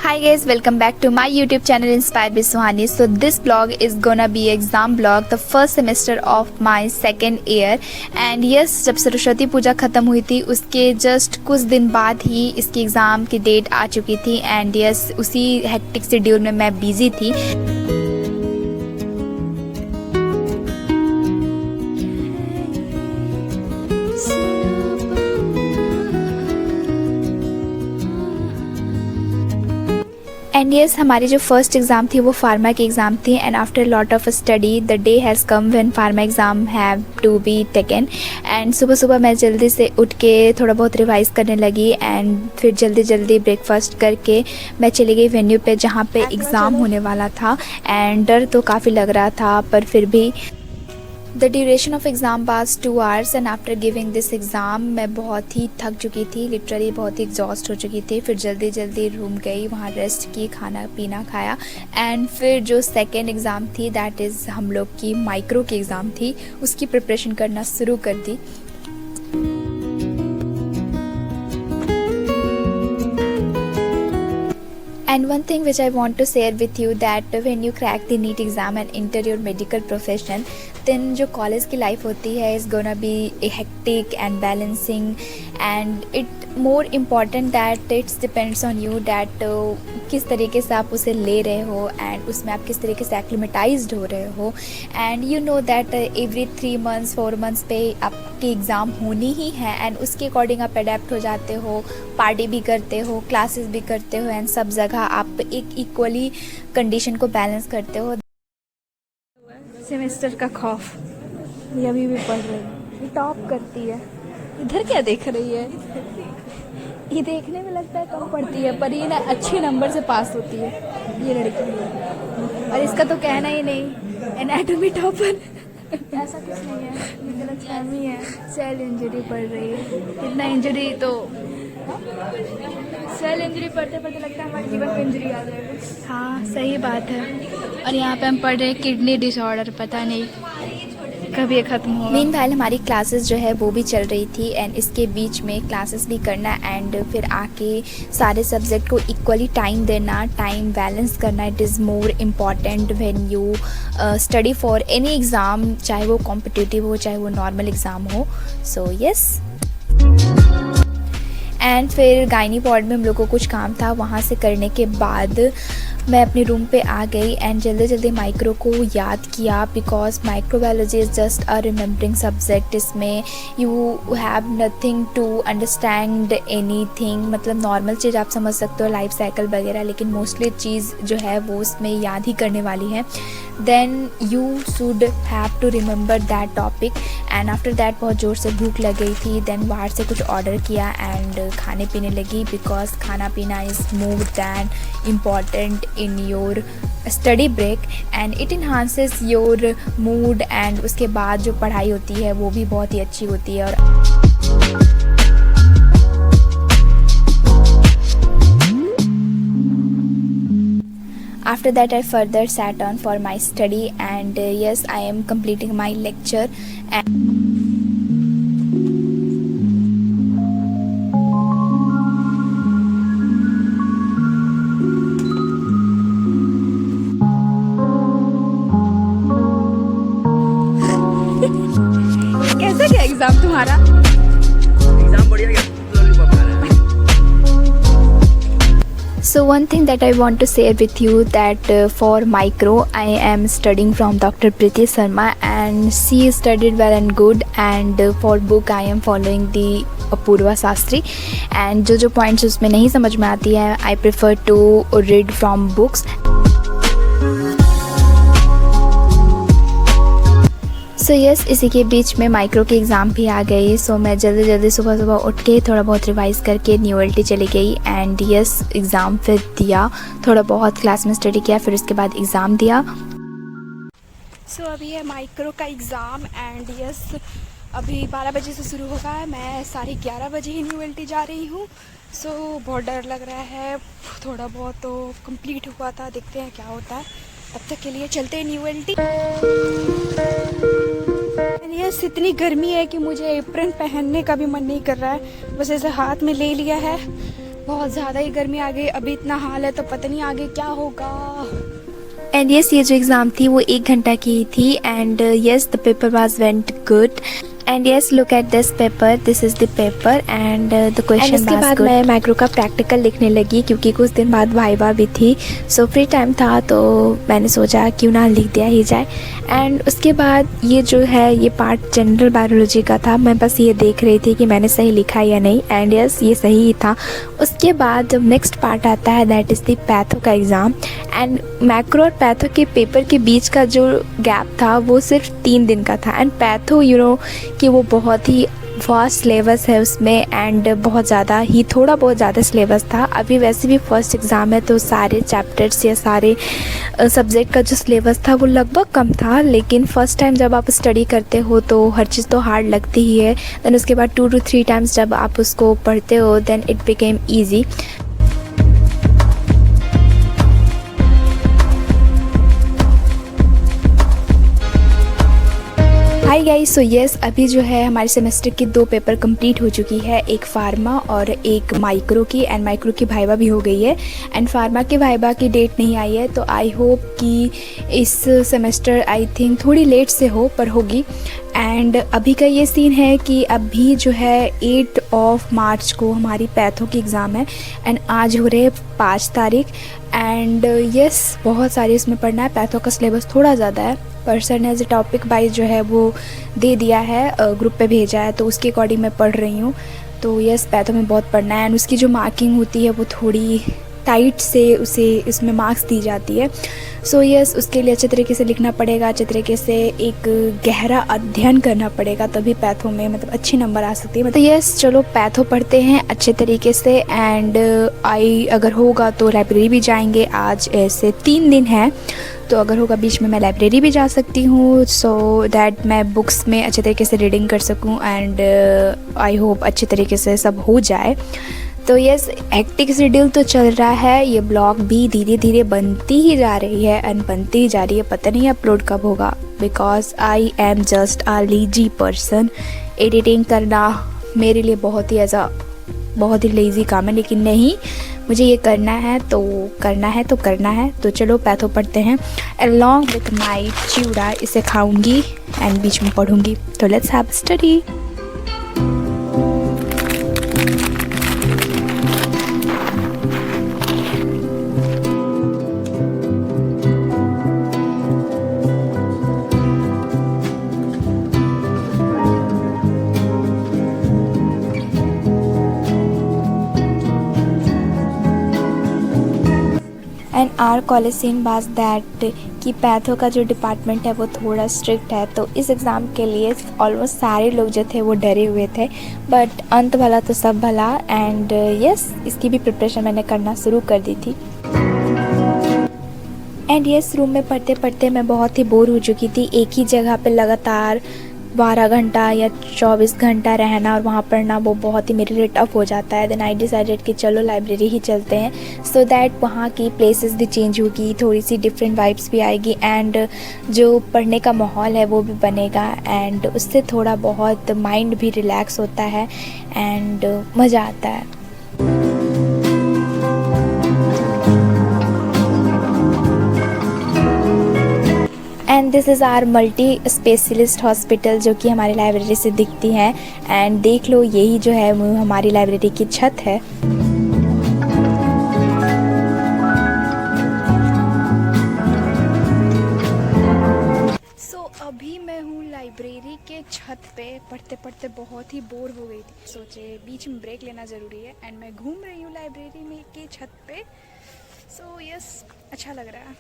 Hi guys, welcome back to my YouTube channel Inspired by Suhani. So this vlog is gonna be exam vlog, the first semester of my second year. And yes, जब सरस्वती पूजा ख़त्म हुई थी उसके just कुछ दिन बाद ही इसकी exam की डेट आ चुकी थी. एंड यस, उसी हेक्टिक शेड्यूल में मैं बिज़ी थी. एंड येस, हमारी जो फर्स्ट एग्ज़ाम थी वो फार्मा की एग्ज़ाम थी. And after lot of study the day has come when pharma exam have to be taken. And सुबह सुबह मैं जल्दी से उठ के थोड़ा बहुत रिवाइज़ करने लगी. एंड फिर जल्दी जल्दी ब्रेकफास्ट करके मैं चली गई वेन्यू पे जहाँ पे एग्ज़ाम होने वाला था. एंड डर तो काफ़ी लग रहा था, पर फिर भी the duration of exam was 2 hours. And after giving this exam मैं बहुत ही थक चुकी थी, लिटरली बहुत ही एग्जॉस्ट हो चुकी थी. फिर जल्दी जल्दी रूम गई, वहाँ रेस्ट की, खाना पीना खाया. एंड फिर जो सेकेंड एग्ज़ाम थी दैट इज़ हम लोग की माइक्रो की एग्ज़ाम थी, उसकी प्रिपरेशन करना शुरू कर दी. And one thing which I want to share with you that when you crack the NEET exam and enter your medical profession, then जो कॉलेज की लाइफ होती है is gonna be a hectic and balancing, and it more important that it depends on you that किस तरीके से आप उसे ले रहे हो एंड उसमें आप किस तरीके से एक्लिमेटाइज्ड हो रहे हो. And you know that every 3 months 4 months पे आपकी एग्ज़ाम होनी ही है. एंड उसके अकॉर्डिंग आप अडेप्ट हो जाते हो, पार्टी भी करते हो, क्लासेस भी करते हो, एंड सब जगह आप एक इक्वली कंडीशन को बैलेंस करते हो. सेमेस्टर का खौफ, ये अभी भी पढ़ रही है, ये टॉप करती है. इधर क्या देख रही है? ये देखने में लगता है कम पढ़ती है, पर ये ना अच्छे नंबर से पास होती है ये लड़की. और इसका तो कहना ही नहीं, एनाटॉमी टॉपर. ऐसा कुछ नहीं है, ये गलतफहमी है. सेल इंजरी पढ़ रही है. इतना इंजरी तो सेल इंजरी पढ़ते पढ़ते लगता है हमारे जीवन में इंजरी आ जाएगा. हाँ, सही बात है. और यहाँ पे हम पढ़ रहे हैं किडनी डिसऑर्डर, पता नहीं कब ये ख़त्म होगा. मीनवाइल हमारी क्लासेस जो है वो भी चल रही थी. एंड इसके बीच में क्लासेस भी करना एंड फिर आके सारे सब्जेक्ट को इक्वली टाइम देना, टाइम बैलेंस करना. It is more important when you study for any exam, चाहे वो कॉम्पिटिटिव हो चाहे वो नॉर्मल एग्ज़ाम हो. So yes. एंड फिर गायनी वार्ड में हम लोग को कुछ काम था, वहाँ से करने के बाद मैं अपने रूम पे आ गई एंड जल्दी जल्दी माइक्रो को याद किया, because microbiology is just a remembering subject. इसमें you have nothing to understand anything, मतलब नॉर्मल चीज़ आप समझ सकते हो, लाइफ साइकिल वगैरह, लेकिन मोस्टली चीज़ जो है वो उसमें याद ही करने वाली है. Then you should have to remember that topic. And after that बहुत ज़ोर से भूख लग गई थी. देन बाहर से कुछ ऑर्डर किया एंड खाने पीने लगी, बिकॉज खाना पीना is more than important in your study break and it enhances your mood. and उसके बाद जो पढ़ाई होती है वो भी बहुत ही अच्छी होती है. और after that I further sat on for my study and yes, I am completing my lecture. कैसा क्या एग्जाम तुम्हारा? एग्जाम बढ़िया गया, लॉलीपॉप खा रहा है. So one thing that I want to share with you that for micro I am studying from Dr. Preeti Sharma and she studied well and good. And for book I am following the Apurva Sastry. and जो points उसमें नहीं समझ में आती है I prefer to read from books. So yes, इसी के बीच में माइक्रो की एग्ज़ाम भी आ गई. सो मैं जल्दी जल्दी सुबह सुबह उठ के थोड़ा बहुत रिवाइज़ करके न्यूएल्टी चली गई. एंड यस, एग्ज़ाम फिर दिया, थोड़ा बहुत क्लास में स्टडी किया, फिर उसके बाद एग्ज़ाम दिया. सो अभी है माइक्रो का एग्ज़ाम एंड यस, अभी 12 बजे से शुरू होगा. मैं 11:30 बजे ही न्यूएल्टी जा रही हूँ. सो बहुत डर लग रहा है. थोड़ा बहुत तो कंप्लीट हुआ था, देखते हैं क्या होता है. तब तक के लिए चलते हैं न्यूएल्टी. यस, इतनी गर्मी है कि मुझे एप्रन पहनने का भी मन नहीं कर रहा है. बस ऐसे हाथ में ले लिया है बहुत ज़्यादा ही गर्मी आ गई, अभी इतना हाल है तो पता नहीं आगे क्या होगा। एंड यस, ये जो एग्ज़ाम थी वो 1 घंटा की थी and yes the paper was went good and yes look at this paper, this is the paper and the question. इसके बाद मैं माइक्रो का प्रैक्टिकल लिखने लगी क्योंकि कुछ दिन बाद वाइवा भी थी, सो फ्री टाइम था तो मैंने सोचा क्यों ना लिख दिया ही जाए। एंड उसके बाद ये जो है ये पार्ट जनरल बायोलॉजी का था, मैं बस ये देख रही थी कि मैंने सही लिखा या नहीं एंड यस ये सही ही था। उसके बाद जब नेक्स्ट पार्ट आता है दैट इज़ द पैथो का एग्ज़ाम एंड मैक्रो और पैथो के पेपर के बीच का जो गैप था वो सिर्फ 3 दिन का था एंड पैथो यू नो कि वो बहुत ही वास्ट सिलेबस है उसमें एंड बहुत ज़्यादा ही थोड़ा बहुत ज़्यादा सिलेबस था। अभी वैसे भी फर्स्ट एग्ज़ाम है तो सारे चैप्टर्स या सारे सब्जेक्ट का जो सिलेबस था वो लगभग कम था, लेकिन फ़र्स्ट टाइम जब आप स्टडी करते हो तो हर चीज़ तो हार्ड लगती ही है, देन उसके बाद 2 to 3 टाइम्स जब आप उसको पढ़ते हो then it became easy. Hi guys, so yes अभी जो है हमारे सेमेस्टर की 2 पेपर कंप्लीट हो चुकी है, एक फार्मा और एक माइक्रो की एंड माइक्रो की वाइवा भी हो गई है एंड फार्मा की वाइवा की डेट नहीं आई है तो आई होप कि इस सेमेस्टर आई थिंक थोड़ी लेट से हो पर होगी। एंड अभी का ये सीन है कि अभी जो है 8 मार्च को हमारी पैथो की एग्ज़ाम है एंड आज हो रहे हैं 5 तारीख एंड यस बहुत सारे इसमें पढ़ना है। पैथो का सिलेबस थोड़ा ज़्यादा है पर सर ने एज ए टॉपिक वाइज जो है वो दे दिया है, ग्रुप पे भेजा है तो उसके अकॉर्डिंग मैं पढ़ रही हूँ। तो यस पैथो में बहुत पढ़ना है एंड उसकी जो मार्किंग होती है वो थोड़ी टाइट से उसे इसमें मार्क्स दी जाती है। सो यस उसके लिए अच्छे तरीके से लिखना पड़ेगा, अच्छे तरीके से एक गहरा अध्ययन करना पड़ेगा तभी पैथो में मतलब अच्छे नंबर आ सकती है। मतलब यस चलो पैथो पढ़ते हैं अच्छे तरीके से एंड अगर होगा तो लाइब्रेरी भी जाएंगे। आज ऐसे 3 दिन है तो अगर होगा बीच में मैं लाइब्रेरी भी जा सकती हूँ सो दैट मैं बुक्स में अच्छे तरीके से रीडिंग कर सकूँ एंड आई होप अच्छे तरीके से सब हो जाए। तो यस हेक्टिक शेड्यूल तो चल रहा है, ये ब्लॉग भी धीरे धीरे बनती ही जा रही है एंड बनती ही जा रही है, पता नहीं अपलोड कब होगा because I am just a lazy person. Editing करना मेरे लिए बहुत ही लेज़ी काम है, लेकिन नहीं मुझे ये करना है तो करना है। तो चलो पैथो पढ़ते हैं अलॉन्ग विथ माई चिवड़ा, इसे खाऊंगी एंड बीच में पढ़ूंगी। तो let's have study. And our college scene was that कि पैथो का जो डिपार्टमेंट है वो थोड़ा स्ट्रिक्ट है तो इस एग्ज़ाम के लिए ऑलमोस्ट सारे लोग जो थे वो डरे हुए थे बट अंत भला तो सब भला एंड यस इसकी भी प्रिपरेशन मैंने करना शुरू कर दी थी। एंड यस रूम में पढ़ते पढ़ते मैं बहुत ही बोर हो चुकी थी, एक ही जगह पे लगातार 12 घंटा या 24 घंटा रहना और वहाँ पढ़ना वो बहुत ही मेरे लिए टफ हो जाता है। देन आई डिसाइडेड कि चलो लाइब्रेरी ही चलते हैं सो दैट वहाँ की प्लेसेस भी चेंज होगी, थोड़ी सी डिफरेंट वाइब्स भी आएगी एंड जो पढ़ने का माहौल है वो भी बनेगा एंड उससे थोड़ा बहुत माइंड भी रिलैक्स होता है एंड मज़ा आता है। And this is our multi specialist hospital जो कि हमारी लाइब्रेरी से दिखती हैं एंड देख लो यही जो है वो हमारी लाइब्रेरी की छत है। अभी मैं हूँ लाइब्रेरी के छत पे, पढ़ते पढ़ते बहुत ही बोर हो गई थी, सोचे बीच में ब्रेक लेना ज़रूरी है एंड मैं घूम रही हूँ लाइब्रेरी में के छत पे। सो यस अच्छा लग रहा है।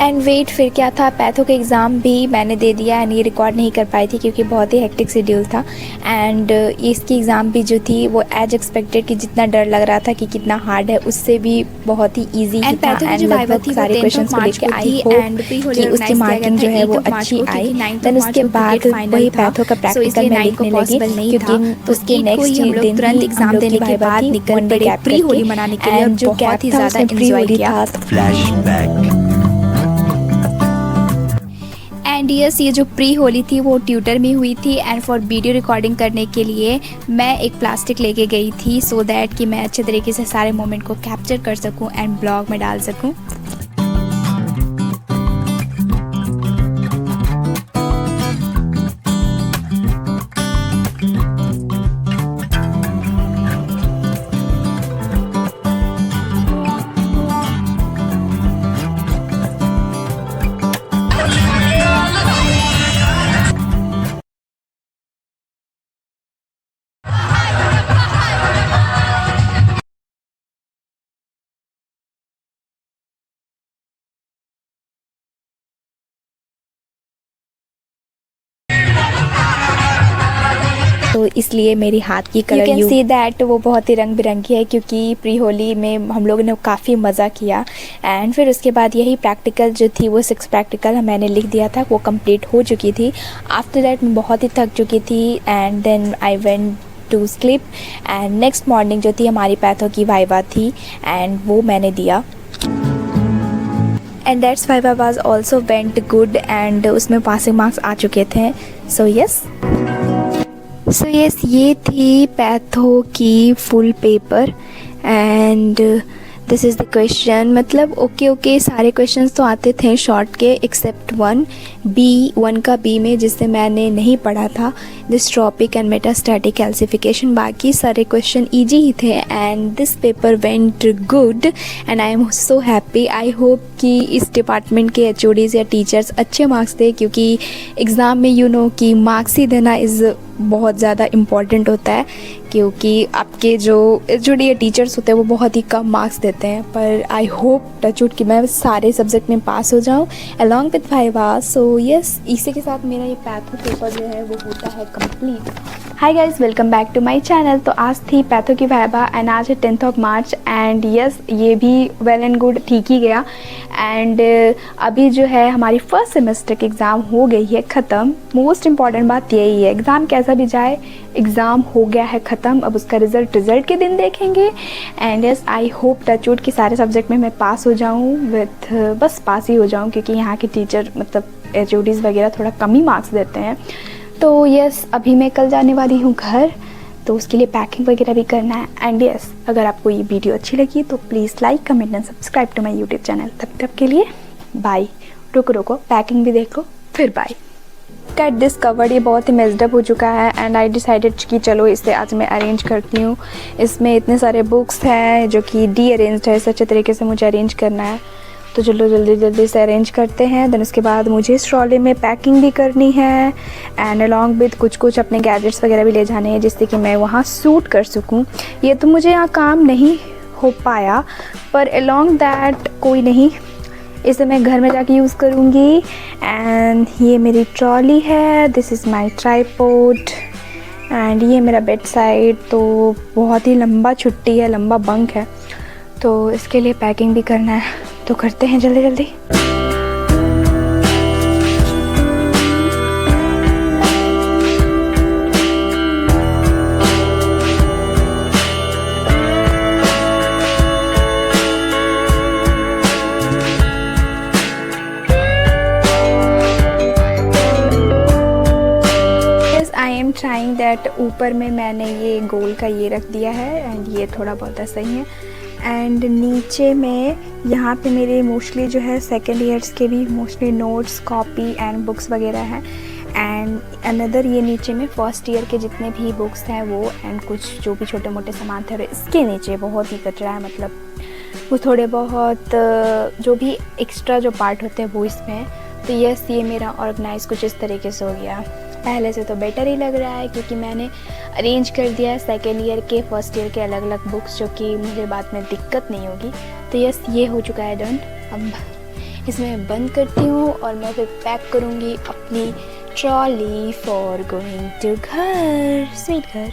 एंड वेट फिर क्या था, पैथो का एग्ज़ाम भी मैंने दे दिया एंड ये रिकॉर्ड नहीं कर पाई थी क्योंकि बहुत ही हेक्टिक शेड्यूल था एंड इसकी एग्ज़ाम भी जो थी वो एज एक्सपेक्टेड कि जितना डर लग रहा था कि कितना हार्ड है उससे भी बहुत ही ईजी ही था एंड लगभग सारे क्वेश्चंस को लेके आई होप कि उसकी मार्किंग जो है वो अच्छी आई। देन उसके बाद वही पैथो का प्रैक्टिकल मैं लिखने लगी क्योंकि उसके नेक्स्ट दिन तुरंत एग्ज़ाम देने के बाद निकल पड़े प्री होली मनाने के लिए जो बहुत ही ज़्यादा एंजॉय किया। फ्लैशबैक। एंड यस, ये जो प्री होली थी वो ट्यूटर में हुई थी एंड फॉर वीडियो रिकॉर्डिंग करने के लिए मैं एक प्लास्टिक लेके गई थी सो दैट कि मैं अच्छे तरीके से सारे मोमेंट को कैप्चर कर सकूं एंड ब्लॉग में डाल सकूं। तो इसलिए मेरी हाथ की colour you can see that वो बहुत ही रंग बिरंगी है क्योंकि प्री होली में हम लोगों ने काफ़ी मज़ा किया। एंड फिर उसके बाद यही प्रैक्टिकल जो थी वो 6 प्रैक्टिकल मैंने लिख दिया था, वो कंप्लीट हो चुकी थी। आफ्टर दैट मैं बहुत ही थक चुकी थी and then I went to sleep and next morning जो थी हमारी पैथो की वाइवा थी एंड वो मैंने दिया and that's viva was also went good and उसमें पासिंग मार्क्स आ चुके थे। सो यस ये थी पैथो की full paper and this is the question. मतलब ओके सारे क्वेश्चंस तो आते थे शॉर्ट के एक्सेप्ट वन का बी में जिससे मैंने नहीं पढ़ा था, डिस्ट्रॉपिक एंड मेटास्टैटिक कैल्सिफिकेशन। बाकी सारे क्वेश्चन इजी ही थे and this paper went good and I am so happy. I hope कि इस डिपार्टमेंट के HODs या टीचर्स अच्छे मार्क्स दें क्योंकि एग्ज़ाम में यू नो कि मार्क्स ही देना इज़ बहुत ज़्यादा इम्पॉर्टेंट होता है क्योंकि आपके जो HOD या टीचर्स होते हैं वो बहुत ही कम मार्क्स देते हैं। पर आई होप टचवुड कि मैं सारे सब्जेक्ट में पास हो जाऊँ along with viva. So yes, इसी के साथ मेरा ये पैथो पेपर जो है वो होता है complete. Hi guys, welcome back to my channel. तो आज थी पैथो की वाइवा एंड आज है 10th मार्च एंड यस ये भी वेल एंड गुड ठीक ही गया। एंड अभी जो है हमारी फर्स्ट सेमेस्टर की एग्ज़ाम हो गई है ख़त्म। मोस्ट इम्पॉर्टेंट बात यही है, एग्ज़ाम कैसा भी जाए एग्ज़ाम हो गया है ख़त्म। अब उसका रिज़ल्ट के दिन देखेंगे and yes I hope touch wood कि सारे सब्जेक्ट में मैं पास हो जाऊँ विथ बस पास ही हो जाऊँ क्योंकि यहाँ के टीचर मतलब HODs वगैरह थोड़ा कम ही मार्क्स देते हैं। तो यस अभी मैं कल जाने वाली हूँ घर, तो उसके लिए पैकिंग वगैरह भी करना है। एंड यस अगर आपको ये वीडियो अच्छी लगी तो please like comment and subscribe to my YouTube channel. तब तक के लिए बाय। रुको पैकिंग भी देख लो फिर बाय। कैट दिस कवर्ड ये बहुत ही मेस्ड अप हो चुका है एंड आई डिसाइडेड कि चलो इसे आज मैं अरेंज करती हूँ। इसमें इतने सारे बुक्स हैं जो कि डी-अरेंज्ड है, इसे अच्छे तरीके से मुझे अरेंज करना है। तो चलो जल्दी से अरेंज करते हैं। देन उसके बाद मुझे इस ट्रॉली में पैकिंग भी करनी है एंड अलॉन्ग विद कुछ अपने गैजेट्स वगैरह भी ले जाने हैं जिससे कि मैं वहाँ सूट कर सकूँ। ये तो मुझे यहाँ काम नहीं हो पाया पर अलॉन्ग दैट कोई नहीं, इसे मैं घर में जाके यूज़ करूँगी। एंड ये मेरी ट्रॉली है, this is my tripod and ये मेरा बेड साइड। तो बहुत ही लंबा छुट्टी है, लंबा बंक है, तो इसके लिए पैकिंग भी करना है। तो करते हैं जल्दी। आई एम ट्राइंग दैट ऊपर में मैंने ये गोल का ये रख दिया है एंड ये थोड़ा बहुत ऐसा ही है एंड नीचे में यहाँ पे मेरे मोस्टली जो है सेकेंड ईयर्स के भी mostly notes copy and books वगैरह हैं एंड अनदर ये नीचे में फर्स्ट ईयर के जितने भी बुक्स हैं वो एंड कुछ जो भी छोटे मोटे सामान थे। और इसके नीचे बहुत ही कचरा है, मतलब वो थोड़े बहुत जो भी एक्स्ट्रा जो पार्ट होते हैं वो इसमें है। तो यस ये मेरा ऑर्गेनाइज कुछ इस तरीके से हो गया। पहले से तो बेटर ही लग रहा है क्योंकि मैंने अरेंज कर दिया है सेकेंड ईयर के फर्स्ट ईयर के अलग अलग बुक्स जो कि मुझे बाद में दिक्कत नहीं होगी। तो यस ये हो चुका है डन। अब इसमें बंद करती हूँ और मैं फिर पैक करूँगी अपनी ट्रॉली फॉर गोइंग टू घर, स्वीट घर।